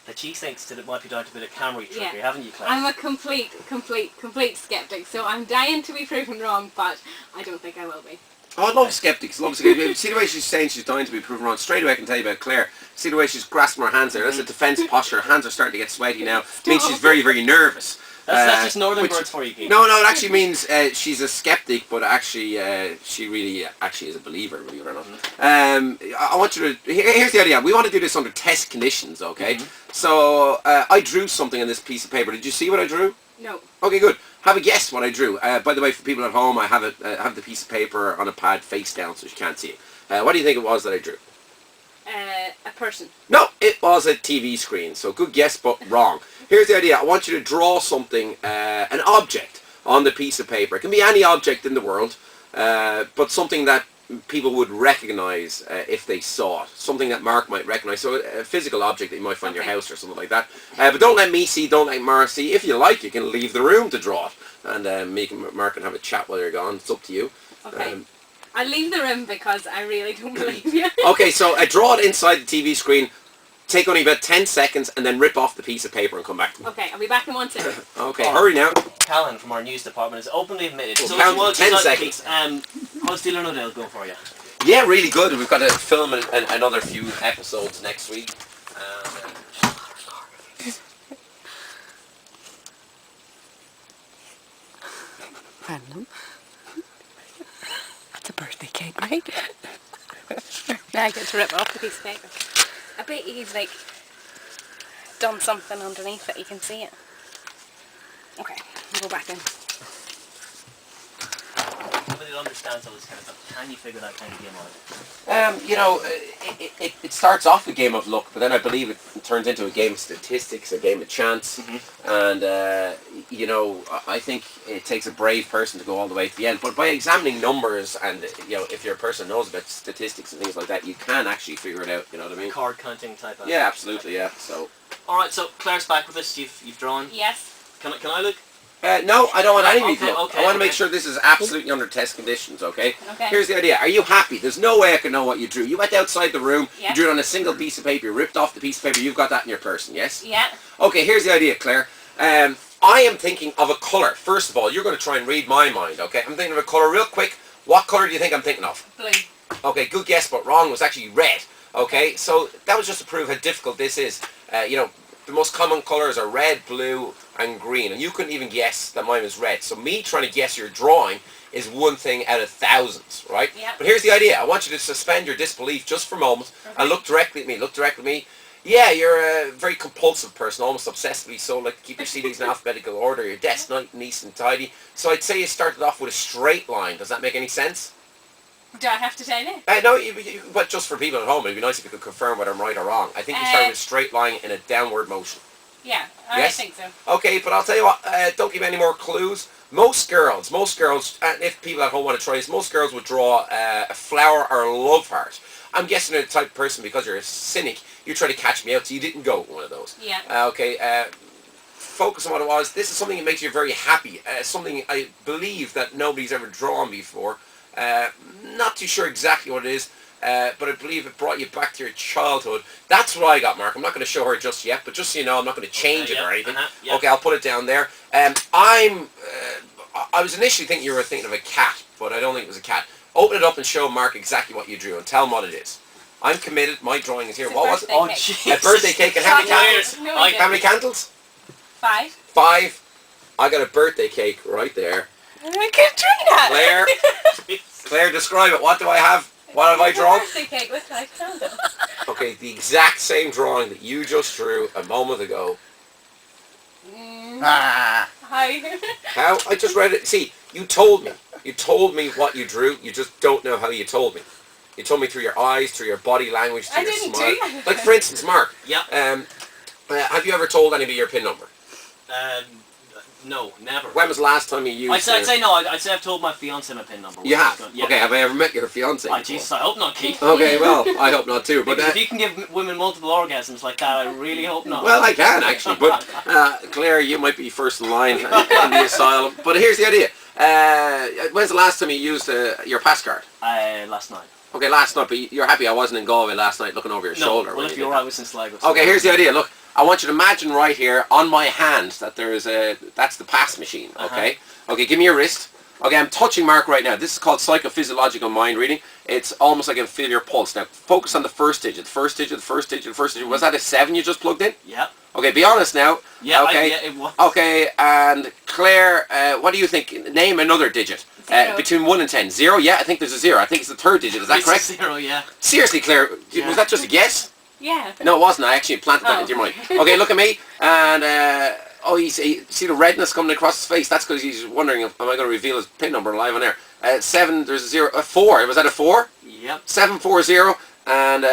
that she thinks that it might be down to a bit of camera trickery, haven't you, Claire? I'm a complete skeptic, so I'm dying to be proven wrong, but I don't think I will be. Oh, I love skeptics. Love skeptics. See the way she's saying she's dying to be proven wrong. Straight away I can tell you about Claire. See the way she's grasping her hands there. That's a defence posture. Her hands are starting to get sweaty now. It means she's very, very nervous. That's just northern birds for you, Keith. No, it actually means she's a skeptic, but actually she really is a believer, believe it or not. I want you to... Here's the idea. We want to do this under test conditions, okay? So I drew something on this piece of paper. Did you see what I drew? No. Okay, good. Have a guess what I drew. By the way, for people at home, I have it. Have the piece of paper on a pad face down so you can't see it. What do you think it was that I drew? A person. No, it was a TV screen. So good guess, but wrong. Here's the idea. I want you to draw something, an object on the piece of paper. It can be any object in the world, but something that people would recognise if they saw it. Something that Mark might recognise. So a physical object that you might find in your house or something like that. But don't let me see, don't let Mark see. If you like, you can leave the room to draw it. And me and Mark can have a chat while you're gone. It's up to you. Okay. I'll leave the room because I really don't believe you. Okay, so draw it inside the TV screen. Take only about 10 seconds and then rip off the piece of paper and come back to me. Okay, I'll be back in 1 second. Okay, hurry now. Callan from our news department has openly admitted. So Count 10 seconds. How's Dealer No Deal going for you? Yeah, really good. We've got to film another few episodes next week. Random. That's a birthday cake, right? Now I get to rip off the piece of paper. I bet he's like done something underneath it, you can see it. Okay, we'll go back in. Nobody understands all this kind of stuff. Can you figure that kind of game out? It starts off a game of luck, but then I believe it turns into a game of statistics, a game of chance, and I think it takes a brave person to go all the way to the end. But by examining numbers and if your person knows about statistics and things like that, you can actually figure it out. You know what I mean? Card counting type of. Yeah, absolutely. Yeah. So. All right. So Claire's back with us. You've drawn. Yes. Can I look? No, I don't want any of you to look. Okay, I want to make sure this is absolutely under test conditions, okay? Okay. Here's the idea. Are you happy? There's no way I can know what you drew. You went outside the room, Yeah. you drew it on a single piece of paper, you ripped off the piece of paper, you've got that in your person, yes? Yeah. Okay, here's the idea, Claire. I am thinking of a colour. First of all, you're going to try and read my mind, okay? I'm thinking of a colour real quick. What colour do you think I'm thinking of? Blue. Okay, good guess, but wrong. It was actually red, okay? So that was just to prove how difficult this is. The most common colours are red, blue, and green, and you couldn't even guess that mine was red. So me trying to guess your drawing is one thing out of thousands, right? Yeah. But here's the idea. I want you to suspend your disbelief just for a moment and look directly at me. Look directly at me. Yeah, you're a very compulsive person, almost obsessively so, like to keep your CDs in alphabetical order, your desk nice and tidy. So I'd say you started off with a straight line. Does that make any sense? Do I have to tell you? No, but just for people at home, it'd be nice if you could confirm whether I'm right or wrong. I think you started with a straight line in a downward motion. Yeah, Yes? I think so. Okay, but I'll tell you what, don't give any more clues. Most girls, and if people at home want to try this, most girls would draw a flower or a love heart. I'm guessing you're the type of person, because you're a cynic, you try to catch me out, so you didn't go with one of those. Yeah. Focus on what it was. This is something that makes you very happy, something I believe that nobody's ever drawn before. Not too sure exactly what it is, but I believe it brought you back to your childhood. That's what I got, Mark. I'm not going to show her just yet, but just so you know, I'm not going to change it or anything. Okay, I'll put it down there. I was initially thinking you were thinking of a cat, but I don't think it was a cat. Open it up and show Mark exactly what you drew and tell him what it is. I'm committed. My drawing is here. What was it? Oh, jeez. A birthday cake. And how many candles? No, How many candles? 5. 5. I got a birthday cake right there. I can't drink that. Claire, describe it. What do I have? What have I drawn? Birthday cake with 5 candles. Okay, the exact same drawing that you just drew a moment ago. Hi. How? I just read it. See, you told me. You told me what you drew. You just don't know how you told me. You told me through your eyes, through your body language, through your smile. I didn't do that. Like, for instance, Mark. Yeah. Have you ever told anybody your PIN number? No, never. When was the last time you used I'd say no. I'd say I've told my fiancée my PIN number. You have? Yeah. Okay, have I ever met your fiancée? Oh, Jesus, I hope not, Keith. Okay, well, I hope not too. But Because if you can give women multiple orgasms like that, I really hope not. well, I can actually. But Claire, you might be first in line in the asylum. But here's the idea. When's the last time you used your pass card? Last night. Okay, last night. But you're happy I wasn't in Galway last night looking over your shoulder. Well, if you're right, I was in Sligo. Okay, here's the idea. Look, I want you to imagine right here on my hand that there is that's the pass machine, okay? Okay, give me your wrist. Okay, I'm touching Mark right now. This is called psychophysiological mind reading. It's almost like I can feel your pulse. Now, focus on the first digit, the first digit, the first digit, the first digit. Was that a 7 you just plugged in? Yeah. Okay, be honest now. Yeah, okay. Yeah, it was. Okay, and Claire, what do you think? Name another digit. Between 1 and 10. 0? Yeah, I think there's a 0. I think it's the third digit. Is that correct? 0, yeah. Seriously, Claire, was that just a guess? Yeah. No, it wasn't. I actually planted that into your mind. Okay, look at me. And, you see the redness coming across his face? That's because he's wondering, am I going to reveal his PIN number live on air? 7, there's a 0. 4. Was that a 4? Yep. 740. And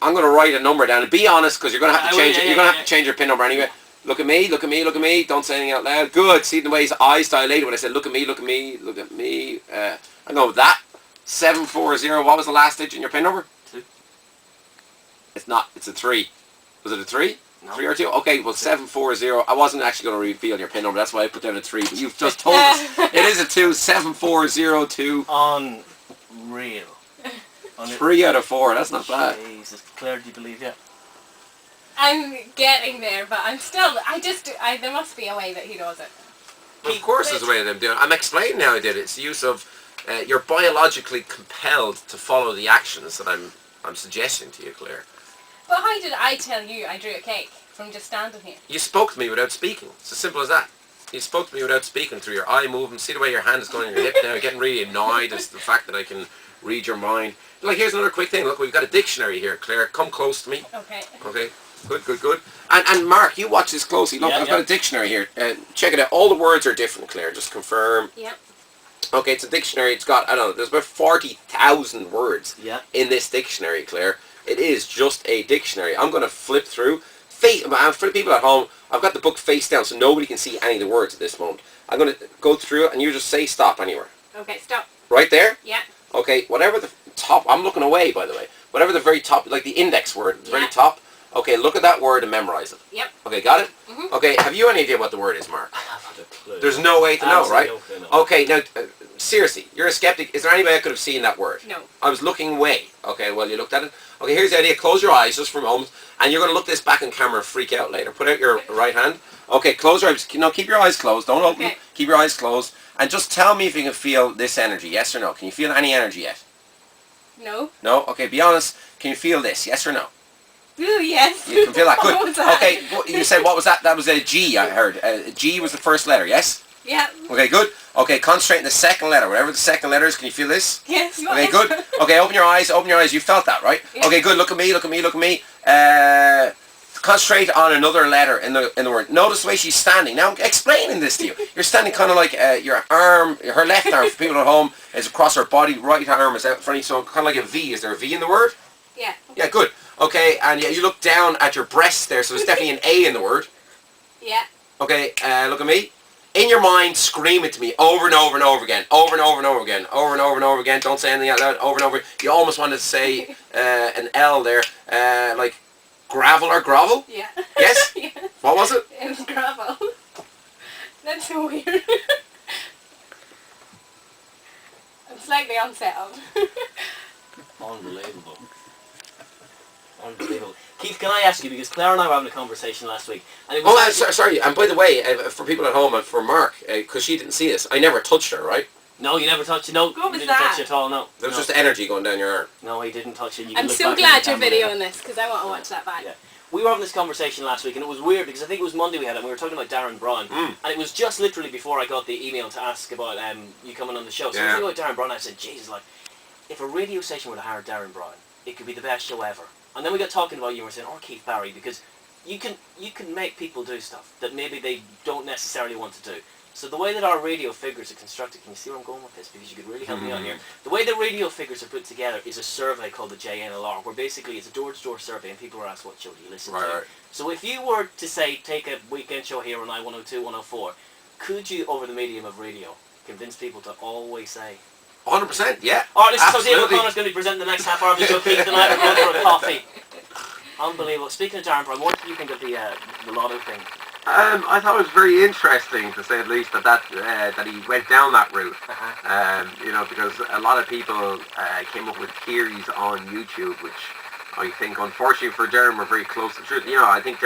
I'm going to write a number down. And be honest, because you're going to have to change it. You're going to have to change your PIN number anyway. Look at me, look at me, look at me. Don't say anything out loud. Good. See the way his eyes dilated when I said, look at me, look at me, look at me. I'm going with that. 740. What was the last digit in your PIN number? 2. It's not. It's a 3. Was it a 3? No. 3 or 2? Okay, well, 740. I wasn't actually going to reveal your PIN number. That's why I put down a 3. But you've just told us. It is a 2. 7402. Unreal. 3 out of 4. That's not bad. Jesus. Claire, do you believe it? I'm getting there, but I'm still, there must be a way that he does it. Well, of course there's a way that I'm doing it. I'm explaining how I did it. It's the use of, you're biologically compelled to follow the actions that I'm suggesting to you, Claire. But how did I tell you I drew a cake from just standing here? You spoke to me without speaking. It's as simple as that. You spoke to me without speaking through your eye movement. See the way your hand is going on your hip now. You're getting really annoyed as the fact that I can read your mind. Like, here's another quick thing. Look, we've got a dictionary here, Claire. Come close to me. Okay. Okay. Good, good, good. And Mark, you watch this closely. Look, I've got a dictionary here. Check it out. All the words are different, Claire. Just confirm. Yep. Okay, it's a dictionary. It's got, I don't know, there's about 40,000 words in this dictionary, Claire. It is just a dictionary. I'm going to flip through. For the people at home, I've got the book face down so nobody can see any of the words at this moment. I'm going to go through it and you just say stop anywhere. Okay, stop. Right there? Yeah. Okay, whatever the top, I'm looking away, by the way. Whatever the very top, like the index word, the very top. Okay, look at that word and memorize it. Yep. Okay, got it? Mm-hmm. Okay, have you any idea what the word is, Mark? I haven't a clue. There's no way to know, right? No. Okay, now, seriously, you're a skeptic. Is there any way I could have seen that word? No. I was looking away. Okay, well, you looked at it. Okay, here's the idea. Close your eyes just for a moment, and you're going to look this back on camera and freak out later. Put out your right hand. Okay, close your eyes. No, keep your eyes closed. Don't open them. Keep your eyes closed. And just tell me if you can feel this energy, yes or no. Can you feel any energy yet? No. No? Okay, be honest. Can you feel this, yes or no? Ooh, yes. You can feel that. Good. What was that? Okay, you said, what was that? That was a G, I heard. G was the first letter, yes? Yeah. Okay, good. Okay, concentrate on the second letter. Whatever the second letter is, can you feel this? Yes. Okay, good. Okay, open your eyes. Open your eyes. You felt that, right? Yeah. Okay, good. Look at me. Look at me. Look at me. Concentrate on another letter in the word. Notice the way she's standing. Now I'm explaining this to you. You're standing kind of like your arm, her left arm for people at home is across her body. Right arm is out in front of you, so kind of like a V. Is there a V in the word? Yeah. Yeah, good. Okay, and yeah, you look down at your breasts there, so there's definitely an A in the word. Yeah. Okay, look at me. In your mind, scream it to me over and over and over again. Over and over and over again. Over and over and over again. Don't say anything out loud. Over and over. You almost wanted to say an L there. Like gravel or grovel? Yeah. Yes? Yes. What was it? It was gravel. That's so weird. I'm slightly unsettled. Unbelievable. Unbelievable. Keith, can I ask you, because Claire and I were having a conversation last week, and it was sorry. And by the way, for people at home and for Mark, because she didn't see this, I never touched her, right? No, you never touched it. No, What was you didn't that? touch it at all. No. There was just energy going down your arm. No, he didn't touch it. You can I'm look so back glad at the you're camera videoing this because I want to watch that back. Yeah. We were having this conversation last week, and it was weird because I think it was Monday we had it, and we were talking about Darren Brown, and it was just literally before I got the email to ask about you coming on the show. So I was thinking about Darren Brown, and I said, Jesus, like, if a radio station were to hire Darren Brown, it could be the best show ever. And then we got talking about you, and we were saying, or Keith Barry, because you can make people do stuff that maybe they don't necessarily want to do. So the way that our radio figures are constructed, can you see where I'm going with this? Because you could really help me out here. The way the radio figures are put together is a survey called the JNLR, where basically it's a door-to-door survey and people are asked what show do you listen to. Right. So if you were to say, take a weekend show here on i102104, 104, could you, over the medium of radio, convince people to always say... 100%, yeah. Alright, listen, so David Absolutely. O'Connor's going to be presenting the next half hour of the show, Keith, tonight. We're going for a coffee. Unbelievable. Speaking of Darren Brown, what do you think of the lotto thing? I thought it was very interesting, to say at least, that he went down that route. You know, because a lot of people came up with theories on YouTube, which I think, unfortunately for Darren, were very close to the truth. You know, I think